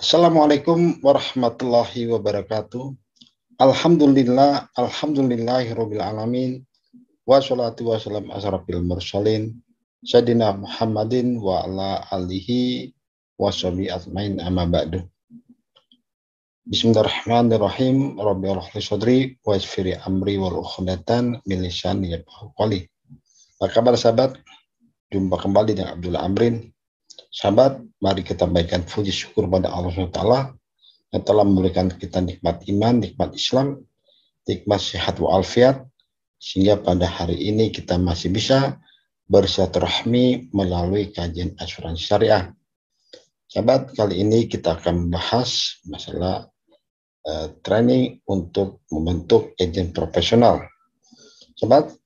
Assalamualaikum warahmatullahi wabarakatuh. Alhamdulillahirabbil alamin. Wassalatu wassalamu asrafil mursalin Sayyidina Muhammadin wa ala alihi washabihi ajmain amma ba'du. Bismillahirrahmanirrahim. Rabbi shrah li sadri wa yassir li amri wa uqdatan min lisani yafqahu qawli. Apa kabar sahabat? Jumpa kembali dengan Abdullah Amrin. Sahabat, mari kita berikan puji syukur pada Allah SWT yang telah memberikan kita nikmat iman, nikmat Islam, nikmat sehat walafiat, sehingga pada hari ini kita masih bisa bersilaturahmi melalui kajian asuransi syariah. Sahabat, kali ini kita akan membahas masalah training untuk membentuk agen profesional. Sahabat,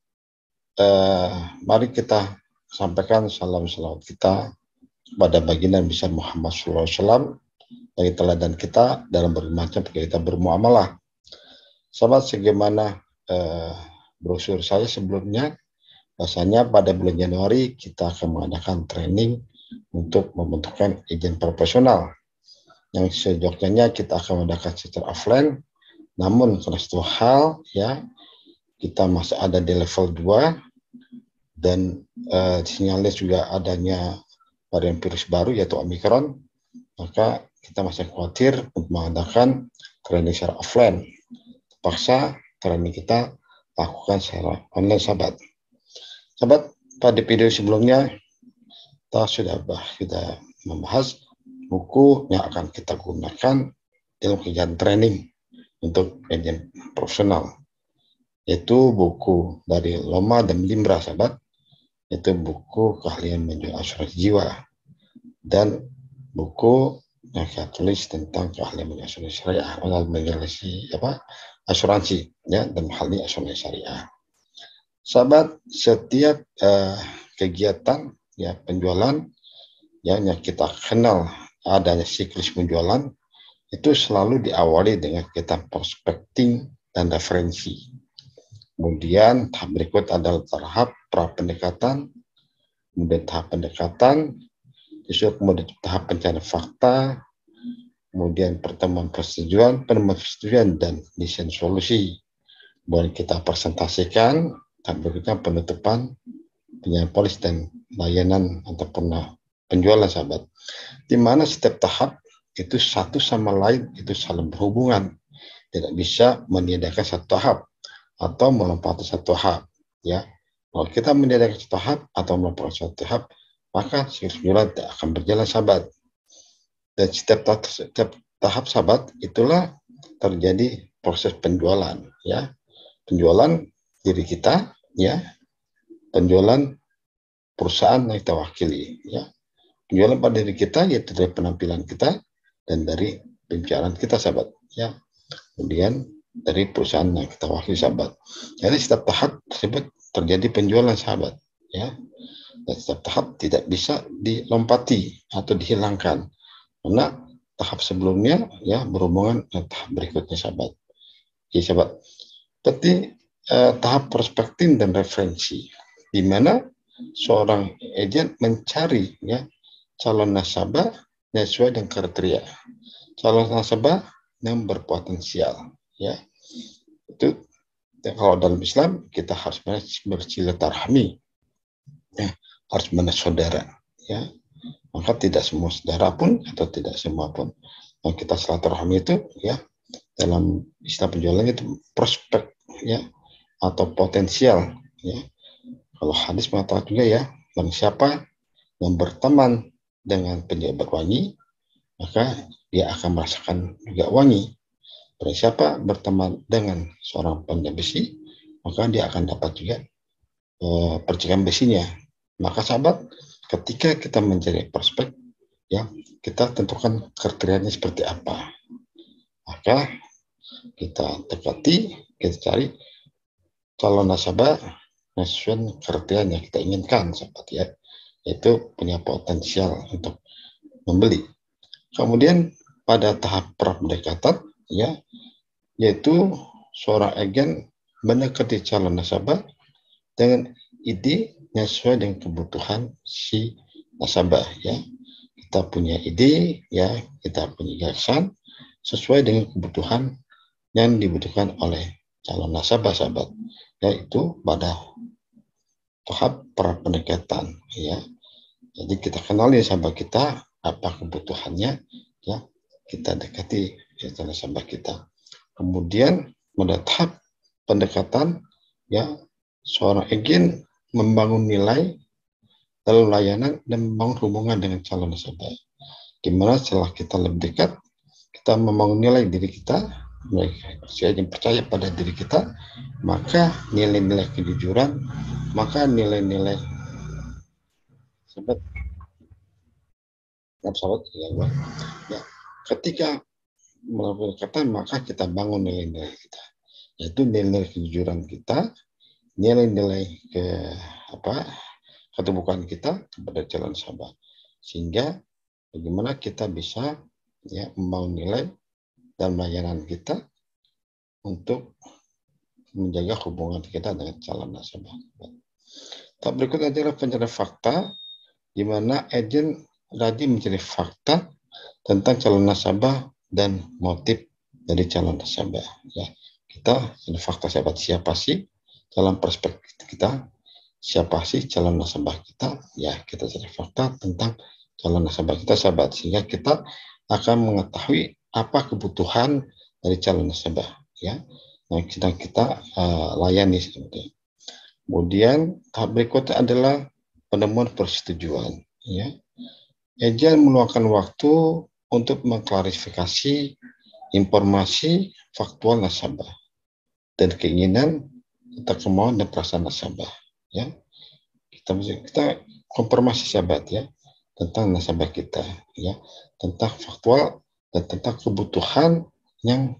mari kita sampaikan salam salawat kita pada baginda besar Muhammad SAW bagi teladan kita dalam bermacam kita bermuamalah. Sahabat, sebagaimana brosur saya sebelumnya, bahasanya pada bulan Januari kita akan mengadakan training untuk membentukkan agen profesional. Yang sejognya kita akan mengadakan secara offline, namun karena satu hal ya, kita masih ada di level 2 dan sinyalnya juga adanya varian virus baru yaitu Omicron, maka kita masih khawatir untuk mengadakan training secara offline. Terpaksa training kita lakukan secara online, sahabat. Sahabat, pada video sebelumnya kita sudah membahas buku yang akan kita gunakan dalam kegiatan training untuk agen profesional, yaitu buku dari Loma dan Limbra, sahabat. Itu buku keahlian menjual asuransi jiwa dan buku yang saya tulis tentang keahlian menjual asuransi syariah, asuransi ya, dan hal ini asuransi syariah. Sahabat, setiap kegiatan ya penjualan yang kita kenal adanya siklus penjualan itu selalu diawali dengan kegiatan prospecting dan referensi. Kemudian tahap berikut adalah tahap pra-pendekatan, kemudian tahap pendekatan, kemudian tahap pencarian fakta, kemudian pertemuan persetujuan, dan desain solusi. Kemudian kita presentasikan, tahap berikutnya penutupan, penyampaian polis dan layanan ataupun penjualan, sahabat. Di mana setiap tahap itu satu sama lain itu saling berhubungan, tidak bisa meniadakan satu tahap atau melompati satu tahap, ya. Kalau kita meniadakan satu tahap atau melompati satu tahap, maka siklus penjualan tidak akan berjalan, sahabat. Dan setiap tahap, sahabat, itulah terjadi proses penjualan, ya. Penjualan diri kita, ya. Penjualan perusahaan yang kita wakili, ya. Penjualan pada diri kita yaitu dari penampilan kita dan dari pembicaraan kita, sahabat, ya. Kemudian dari perusahaan yang kita wakili, sahabat. Jadi setiap tahap tersebut terjadi penjualan, sahabat, ya. Dan setiap tahap tidak bisa dilompati atau dihilangkan karena tahap sebelumnya ya berhubungan dengan tahap berikutnya, sahabat. Oke, sahabat. Seperti tahap prospecting dan referensi, di mana seorang agen mencari ya calon nasabah yang sesuai dengan kriteria, calon nasabah yang berpotensial, ya. Itu kalau dalam Islam kita harus bersilaturahmi, ya, harus bersaudara, ya. Maka tidak semua saudara pun atau tidak semua pun yang kita silaturahmi itu, ya, dalam istilah penjualan itu prospek, ya, atau potensial, ya. Kalau hadis mengatakan juga ya, barang siapa yang berteman dengan penjabat wangi, maka dia akan merasakan juga wangi. Barang siapa berteman dengan seorang pandai besi, maka dia akan dapat juga percikan besinya. Maka sahabat, ketika kita mencari prospek, ya, kita tentukan kriterianya seperti apa. Maka kita dekati, kita cari calon nasabah sesuai kriteria yang kita inginkan, sahabat, ya, yaitu punya potensial untuk membeli. Kemudian pada tahap pra-pendekatan, ya, yaitu seorang agen mendekati calon nasabah dengan ide yang sesuai dengan kebutuhan si nasabah, ya. kita punya ide, ya, kita punya gagasan sesuai dengan kebutuhan yang dibutuhkan oleh calon nasabah, sahabat, yaitu pada tahap pendekatan, ya. Jadi kita kenali nasabah kita, apa kebutuhannya, ya, kita dekati ya, nasabah kita. Kemudian pada tahap pendekatan, ya, seorang agen membangun nilai, lalu layanan, dan membangun hubungan dengan calon nasabah. Gimana setelah kita lebih dekat, kita membangun nilai diri kita, saya yang percaya pada diri kita, maka nilai-nilai kejujuran, maka nilai-nilai sahabat ya, ketika melakukan kata, maka kita bangun nilai-nilai kita, yaitu nilai kejujuran kita, nilai-nilai keterbukaan kita kepada calon nasabah, sehingga bagaimana kita bisa ya membangun nilai dan layanan kita untuk menjaga hubungan kita dengan calon nasabah. Tahap berikutnya adalah pencarian fakta, di mana agen tadi mencari fakta tentang calon nasabah dan motif dari calon nasabah. Ya, kita ada fakta, sahabat, siapa sih dalam perspektif kita, siapa sih calon nasabah kita? Ya, kita cari fakta tentang calon nasabah kita, sahabat, sehingga kita akan mengetahui apa kebutuhan dari calon nasabah, ya, yang sedang kita layani sebetulnya. Kemudian tahap berikutnya adalah penemuan persetujuan. Ya, agen meluangkan waktu untuk mengklarifikasi informasi faktual nasabah dan keinginan atau kemauan dan perasaan nasabah. Ya, kita konfirmasi, sahabat, ya, tentang nasabah kita, ya, tentang faktual dan tentang kebutuhan yang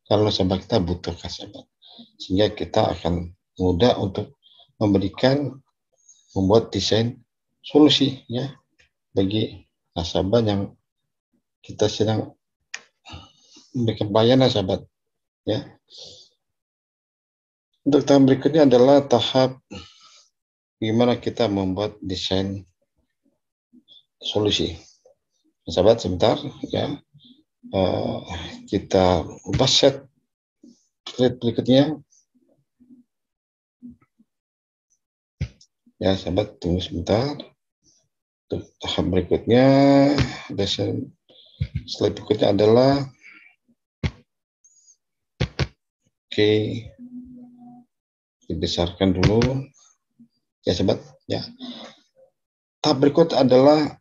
kalau nasabah kita butuhkan, sahabat, sehingga kita akan mudah untuk membuat desain solusi, ya, bagi nasabah yang kita sedang memberikan pelayanan, sahabat, ya. Untuk tahap berikutnya adalah tahap bagaimana kita membuat desain solusi. Sahabat, sebentar, ya, kita ubah slide berikutnya. Ya, sahabat, tunggu sebentar. Untuk tahap berikutnya, desain slide berikutnya adalah dibesarkan dulu, ya, sahabat, ya. Tahap berikut adalah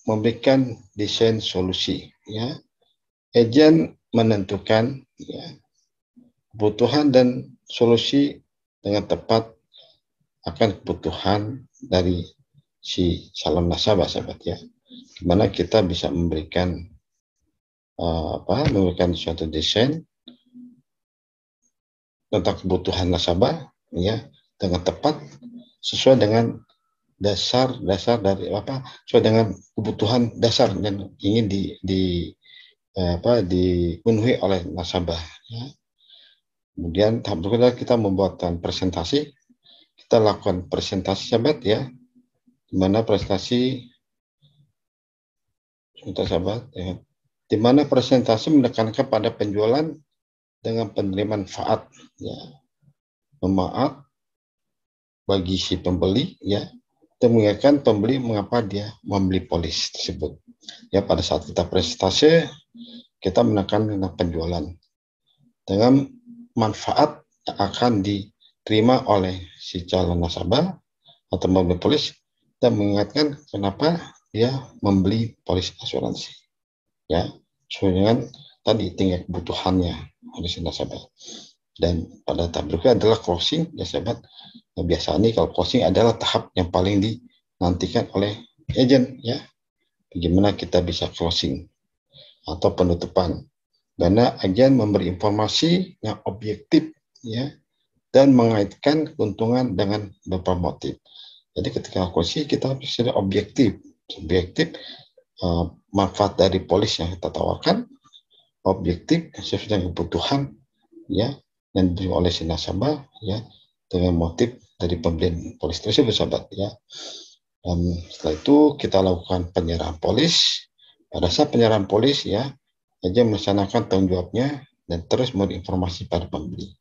memberikan desain solusi, ya. Agen menentukan, ya, kebutuhan dan solusi dengan tepat akan kebutuhan dari si calon nasabah, sahabat, ya. Gimana kita bisa memberikan suatu desain tentang kebutuhan nasabah, ya, dengan tepat sesuai dengan dasar dari sesuai dengan kebutuhan dasar yang ingin dipenuhi oleh nasabah, ya. Kemudian tahap berikutnya kita membuatkan presentasi. Kita lakukan presentasi, sahabat, ya, di mana presentasi ya, di mana presentasi menekankan pada penjualan dengan penerimaan manfaat, ya, manfaat bagi si pembeli, ya, dan mengingatkan pembeli mengapa dia membeli polis tersebut. Ya, pada saat kita presentasi, kita menekan tentang penjualan dengan manfaat yang akan diterima oleh si calon nasabah atau membeli polis, dan mengingatkan kenapa dia membeli polis asuransi, ya, sesuai dengan tadi tingkat kebutuhannya oleh si nasabah. Dan pada tahap berikutnya adalah closing, ya, sahabat. Nah, biasanya kalau closing adalah tahap yang paling dinantikan oleh agen, ya. Bagaimana kita bisa closing atau penutupan, karena agen memberi informasi yang objektif, ya, dan mengaitkan keuntungan dengan beberapa motif. Jadi ketika closing kita bisa objektif manfaat dari polis yang kita tawarkan, objektif sesuai dengan kebutuhan, ya, yang diberi oleh si nasabah, ya, dengan motif dari pembelian polis tersebut, sahabat, ya. Dan setelah itu kita lakukan penyerahan polis. Pada saat penyerahan polis ya, aja melaksanakan tanggung jawabnya dan terus memberi informasi pada pembeli.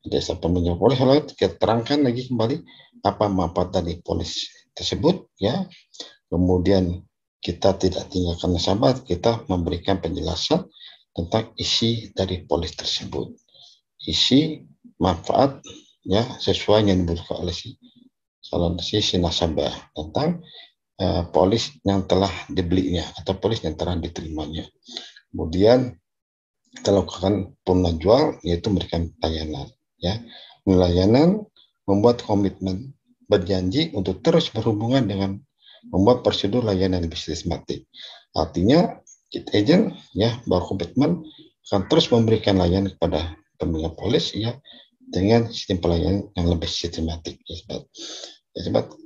Jadi saat pembeli polis, lalu kita terangkan lagi kembali apa manfaat dari polis tersebut ya. Kemudian kita tidak tinggalkan nasabah, kita memberikan penjelasan tentang isi dari polis tersebut. Isi manfaat ya sesuai yang dibutuhkan oleh si nasabah tentang polis yang telah dibelinya atau polis yang telah diterimanya. Kemudian kita lakukan penjualan jual, yaitu memberikan layanan. Ya, layanan membuat komitmen berjanji untuk terus berhubungan dengan membuat prosedur layanan lebih sistematik. Artinya, kita agent ya berkomitmen akan terus memberikan layanan kepada pemilik polis ya dengan sistem pelayanan yang lebih sistematik.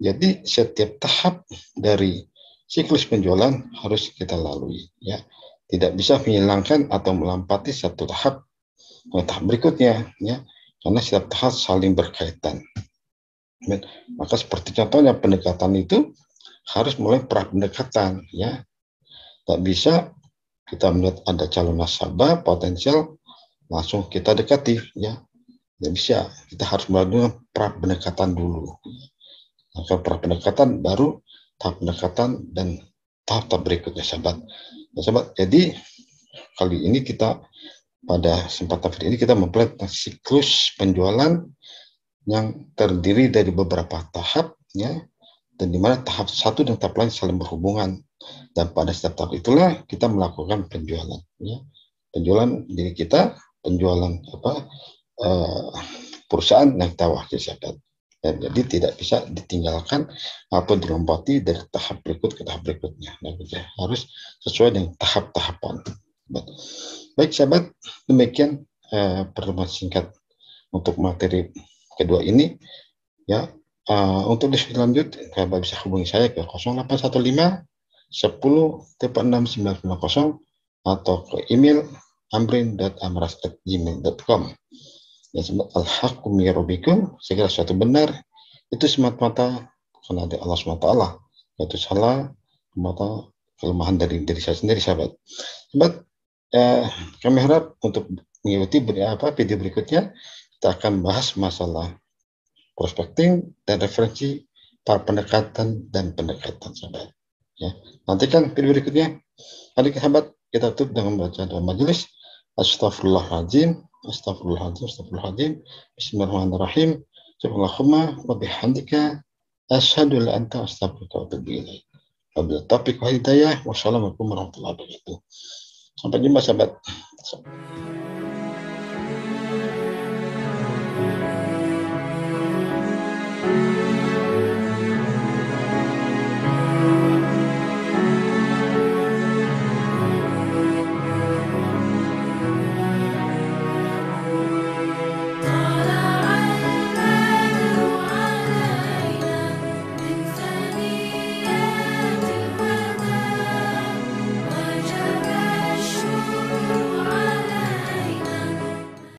Jadi setiap tahap dari siklus penjualan harus kita lalui ya. Tidak bisa menghilangkan atau melampati satu tahap ke tahap berikutnya ya, karena setiap tahap saling berkaitan. Maka seperti contohnya pendekatan itu harus mulai pra pendekatan ya. Tak bisa kita melihat ada calon nasabah potensial langsung kita dekati ya. Tidak bisa, kita harus melakukan pra pendekatan dulu. Maka pra pendekatan baru tahap pendekatan dan tahap berikutnya sahabat. Jadi kali ini kita pada kesempatan video ini kita mempelajari siklus penjualan yang terdiri dari beberapa tahap ya, dan di mana tahap satu dan tahap lain saling berhubungan, dan pada setiap tahap itulah kita melakukan penjualan ya. Penjualan diri kita, penjualan perusahaan yang kita wakili sahabat. Jadi tidak bisa ditinggalkan atau dilompati dari tahap berikut ke tahap berikutnya. Harus sesuai dengan tahap-tahapan. Baik sahabat, demikian pertemuan singkat untuk materi kedua ini. Ya, untuk diskusi lanjut, sahabat bisa hubungi saya ke 0815 10 6 990 atau ke email amrin.amras@gmail.com. Ya, al-haqqu min rabbikum, segala sesuatu benar itu semata-mata karena dari Allah SWT, yaitu salah semata kelemahan dari diri saya sendiri sahabat. Kami harap untuk mengikuti video berikutnya kita akan bahas masalah prospecting dan referensi para pendekatan sahabat. Ya, nantikan video berikutnya. Adik sahabat, kita tutup dengan membaca doa majelis. Astaghfirullahaladzim, astaghfirullahaladzim, bismillahirrahmanirrahim, subhanallahumma wa bihamdika, asyhadu an la ilaha illa anta, astaghfiruka wa atubu ilaik. Wabillahi taufiq wal hidayah, wassalamualaikum warahmatullahi wabarakatuh. Sampai jumpa sahabat.